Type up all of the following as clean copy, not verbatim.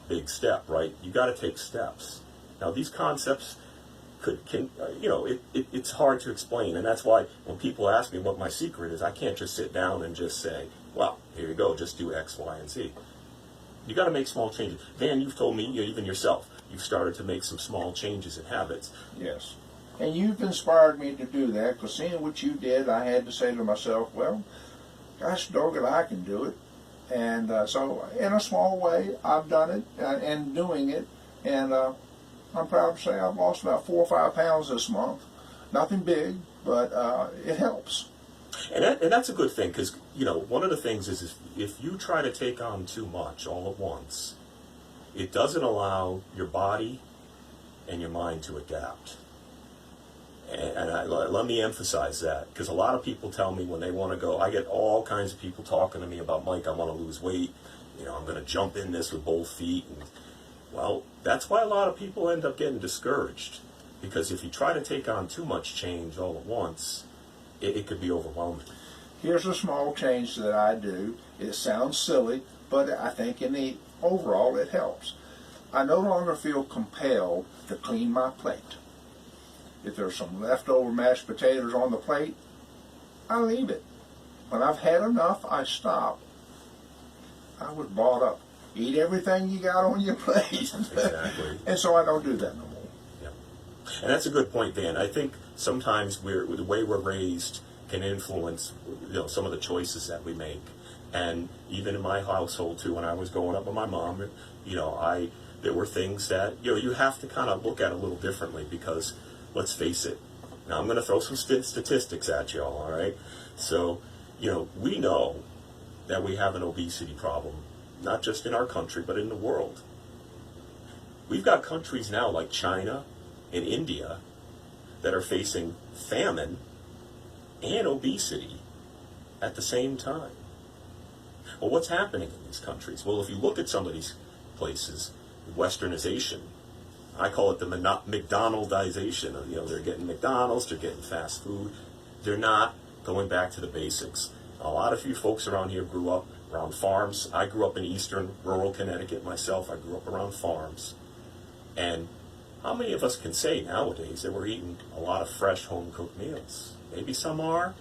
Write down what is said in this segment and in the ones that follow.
big step, right? You got to take steps. Now, these concepts it's hard to explain, and that's why when people ask me what my secret is, I can't just sit down and just say, well, here you go, just do X, Y, and Z. You got to make small changes. Van, you've told me, even yourself, you've started to make some small changes in habits. Yes. And you've inspired me to do that, because seeing what you did, I had to say to myself, well, gosh dog it, I can do it. And so in a small way, I've done it and doing it. And I'm proud to say I've lost about 4 or 5 pounds this month. Nothing big, but it helps. And that's a good thing, because, one of the things is if you try to take on too much all at once, it doesn't allow your body and your mind to adapt. And let me emphasize that, because a lot of people tell me when they want to go, I get all kinds of people talking to me about, Mike, I want to lose weight. I'm going to jump in this with both feet. And, well, that's why a lot of people end up getting discouraged, because if you try to take on too much change all at once, it could be overwhelming. Here's a small change that I do. It sounds silly, but I think in the overall it helps. I no longer feel compelled to clean my plate. If there's some leftover mashed potatoes on the plate, I leave it. When I've had enough, I stop. I was brought up, eat everything you got on your plate. Exactly. And so I don't do that no more. Yeah. And that's a good point, Dan. I think sometimes the way we're raised can influence some of the choices that we make. And even in my household too, when I was growing up with my mom, there were things that you have to kind of look at a little differently, because let's face it. Now I'm going to throw some statistics at y'all, all right? So, we know that we have an obesity problem, not just in our country, but in the world. We've got countries now like China and India that are facing famine and obesity at the same time. Well, what's happening in these countries? Well, if you look at some of these places, westernization, I call it the McDonaldization. They're getting McDonald's, they're getting fast food. They're not going back to the basics. A lot of you folks around here grew up around farms. I grew up in eastern rural Connecticut myself. I grew up around farms. And how many of us can say nowadays that we're eating a lot of fresh home-cooked meals? Maybe some are.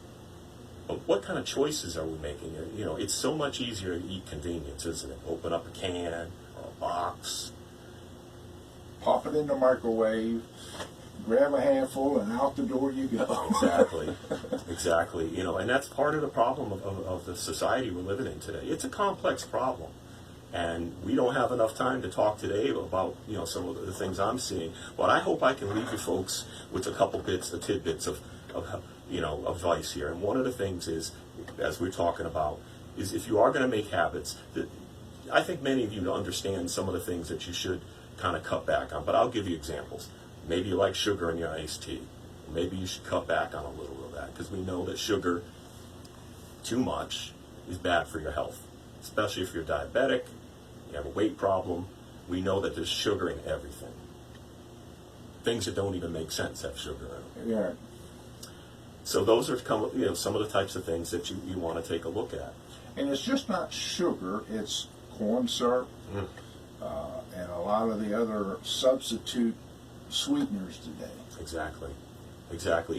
But what kind of choices are we making? It's so much easier to eat convenience, isn't it? Open up a can or a box. Pop it in the microwave, grab a handful, and out the door you go. Exactly. And that's part of the problem of the society we're living in today. It's a complex problem. And we don't have enough time to talk today about, some of the things I'm seeing. But I hope I can leave you folks with a couple tidbits of advice here. And one of the things is, as we're talking about, is if you are going to make habits, I think many of you understand some of the things that you should kind of cut back on. But I'll give you examples. Maybe you like sugar in your iced tea. Maybe you should cut back on a little of that, because we know that sugar, too much, is bad for your health, especially if you're diabetic, you have a weight problem. We know that there's sugar in everything. Things that don't even make sense have sugar in them. Yeah. So those are some of the types of things that you want to take a look at. And it's just not sugar, it's corn syrup, and a lot of the other substitute sweeteners today. Exactly.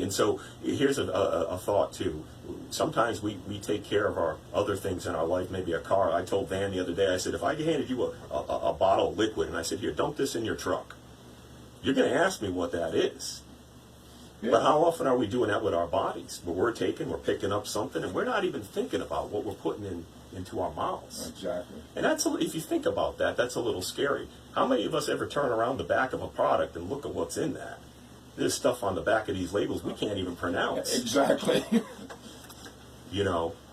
And so here's a thought too. Sometimes we take care of our other things in our life, maybe a car. I told Van the other day, I said, if I handed you a bottle of liquid and I said, here, dump this in your truck, you're going to ask me what that is. Yeah. But how often are we doing that with our bodies? Where we're picking up something, and we're not even thinking about what we're putting into our mouths. Exactly. And if you think about that, that's a little scary. How many of us ever turn around the back of a product and look at what's in that? There's stuff on the back of these labels we can't even pronounce. Exactly.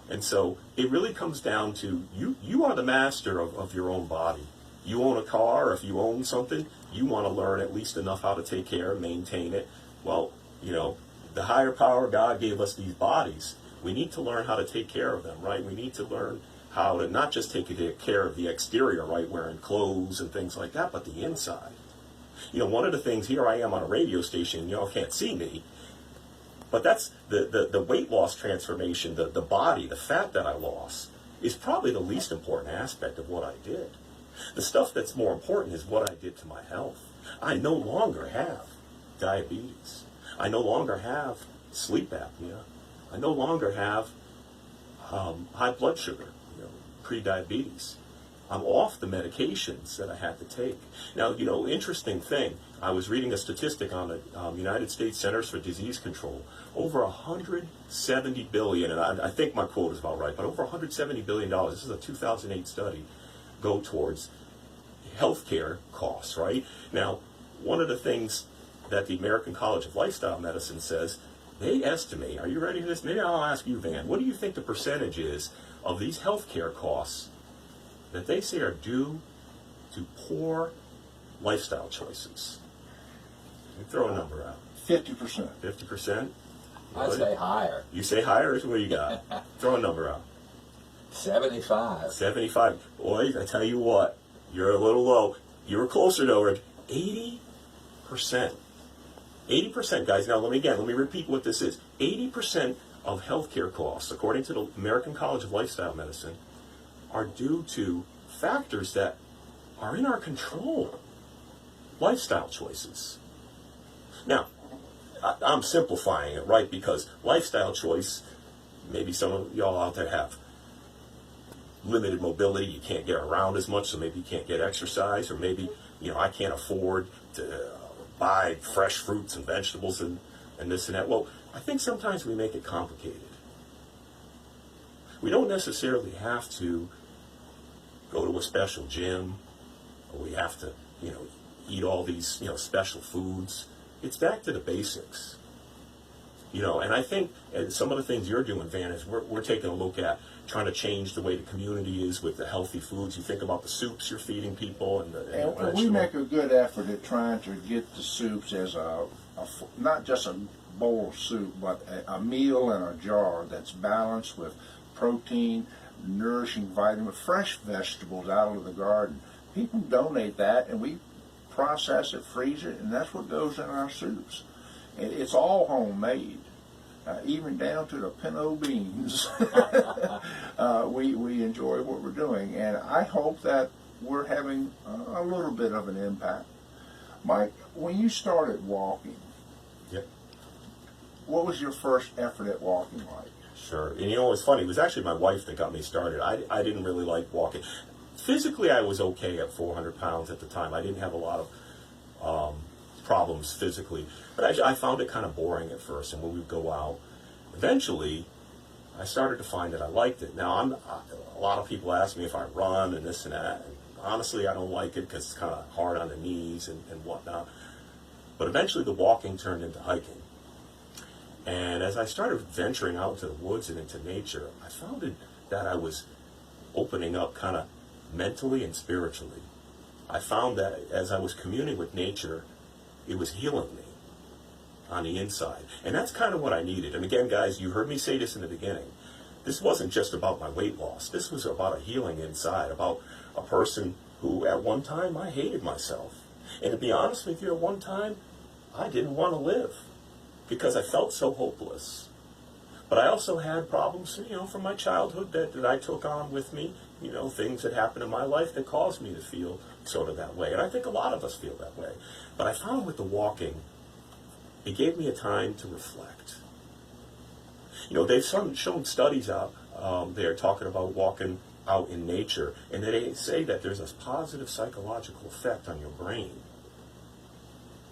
And so it really comes down to you are the master of your own body. You own a car, or if you own something, you want to learn at least enough how to take care and maintain it. Well, the higher power, God gave us these bodies. We need to learn how to take care of them, right? We need to learn how to not just take care of the exterior, right, wearing clothes and things like that, but the inside. One of the things, here I am on a radio station, y'all can't see me, but that's the weight loss transformation, the body, the fat that I lost, is probably the least important aspect of what I did. The stuff that's more important is what I did to my health. I no longer have diabetes. I no longer have sleep apnea. I no longer have high blood sugar, pre-diabetes. I'm off the medications that I had to take. Now, interesting thing, I was reading a statistic on the United States Centers for Disease Control. Over 170 billion, and I think my quote is about right, but over 170 billion dollars, this is a 2008 study, go towards healthcare costs, right? Now, one of the things that the American College of Lifestyle Medicine says, they estimate, are you ready for this? Maybe I'll ask you, Van, what do you think the percentage is of these healthcare costs that they say are due to poor lifestyle choices? You throw a number out. 50%. 50%? I say higher. You say higher? What do you got? Throw a number out. 75. 75. Boy, I tell you what, you're a little low. You were closer though, Rick. 80%. 80%, guys. Now, let me repeat what this is. 80% of healthcare costs, according to the American College of Lifestyle Medicine, are due to factors that are in our control. Lifestyle choices. Now, I'm simplifying it, right? Because lifestyle choice, maybe some of y'all out there have limited mobility, you can't get around as much, so maybe you can't get exercise, or maybe, I can't afford to buy fresh fruits and vegetables and this and that. Well, I think sometimes we make it complicated. We don't necessarily have to go to a special gym, or we have to, eat all these, special foods. It's back to the basics. And I think some of the things you're doing, Van, is we're taking a look at trying to change the way the community is with the healthy foods. You think about the soups you're feeding people, and we make a good effort at trying to get the soups as not just a bowl of soup, but a meal in a jar that's balanced with protein, nourishing vitamin, fresh vegetables out of the garden. People donate that, and we process it, freeze it, and that's what goes in our soups. It's all homemade, even down to the pinto beans. We enjoy what we're doing, and I hope that we're having a little bit of an impact. Mike, when you started walking, yep, what was your first effort at walking like? Sure. And it was funny. It was actually my wife that got me started. I didn't really like walking. Physically, I was okay at 400 pounds at the time. I didn't have a lot of problems physically. But I found it kind of boring at first. And when we would go out, eventually, I started to find that I liked it. Now, a lot of people ask me if I run and this and that. And honestly, I don't like it because it's kind of hard on the knees and whatnot. But eventually, the walking turned into hiking. And as I started venturing out into the woods and into nature, I found that I was opening up kind of mentally and spiritually. I found that as I was communing with nature, it was healing me on the inside. And that's kind of what I needed. And again, guys, you heard me say this in the beginning. This wasn't just about my weight loss. This was about a healing inside, about a person who at one time I hated myself. And to be honest with you, at one time I didn't want to live because I felt so hopeless. But I also had problems, from my childhood that I took on with me, things that happened in my life that caused me to feel sort of that way. And I think a lot of us feel that way. But I found with the walking, it gave me a time to reflect. They've shown studies out there talking about walking out in nature, and they say that there's a positive psychological effect on your brain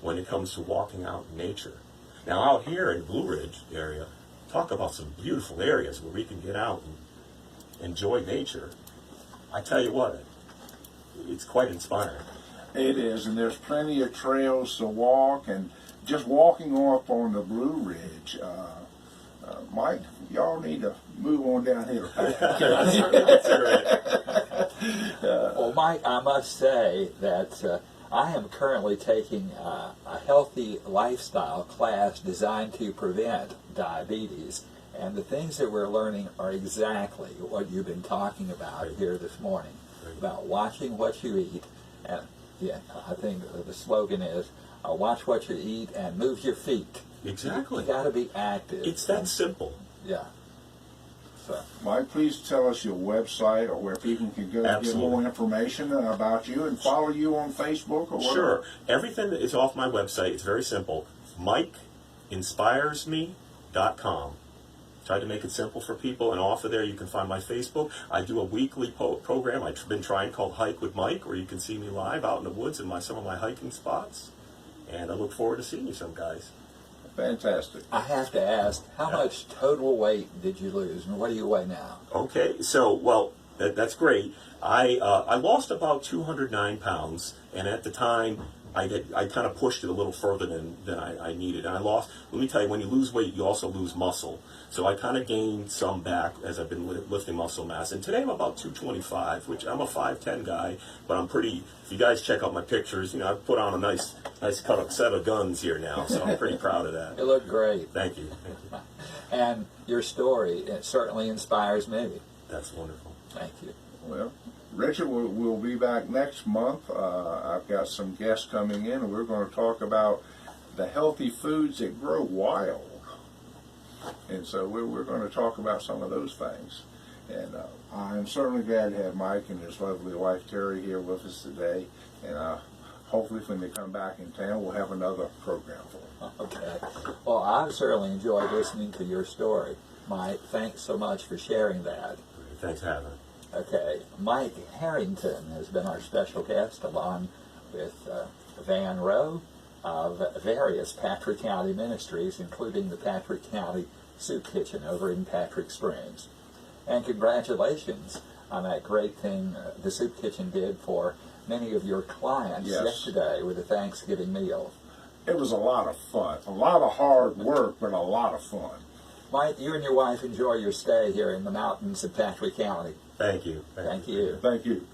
when it comes to walking out in nature. Now, out here in Blue Ridge area, talk about some beautiful areas where we can get out and enjoy nature. I tell you what, it's quite inspiring. It is, and there's plenty of trails to walk, and just walking up on the Blue Ridge. Mike, y'all need to move on down here. Well, Mike, I must say that I am currently taking a healthy lifestyle class designed to prevent diabetes. And the things that we're learning are exactly what you've been talking about here this morning, about watching what you eat. And yeah, I think the slogan is, watch what you eat and move your feet. Exactly. You got to be active. It's that simple. Yeah. So, Mike, please tell us your website or where people can go to get Absolutely. more information about you and follow you on Facebook or whatever. Sure. Everything is off my website. It's very simple. MikeInspiresMe.com. Tried to make it simple for people, and off of there you can find my Facebook. I do a weekly program I've been trying called Hike with Mike, where you can see me live out in the woods in some of my hiking spots. And I look forward to seeing you some guys. Fantastic. I have to ask, how much total weight did you lose, and what do you weigh now? Okay, so, well, that's great. I lost about 209 pounds, and at the time, I kind of pushed it a little further than I needed. And I lost, let me tell you, when you lose weight, you also lose muscle. So I kind of gained some back as I've been lifting muscle mass. And today I'm about 225, which I'm a 5'10" guy, but I'm pretty, if you guys check out my pictures, you know, I've put on a nice cut up set of guns here now, so I'm pretty proud of that. You look great. Thank you. Thank you. And your story, it certainly inspires me. That's wonderful. Thank you. Well, Richard, we'll be back next month. I've got some guests coming in, and we're going to talk about the healthy foods that grow wild. And so we're going to talk about some of those things. And I'm certainly glad to have Mike and his lovely wife Terry here with us today. And hopefully when they come back in town, we'll have another program for them. Okay. Well, I've certainly enjoyed listening to your story. Mike, thanks so much for sharing that. Thanks for having me. Okay, Mike Harrington has been our special guest, along with Van Rowe of various Patrick County ministries, including the Patrick County Soup Kitchen over in Patrick Springs. And congratulations on that great thing the Soup Kitchen did for many of your clients yesterday with the Thanksgiving meal. It was a lot of fun, a lot of hard work, but a lot of fun. Mike, you and your wife enjoy your stay here in the mountains of Patrick County. Thank you. Thank you. Thank you.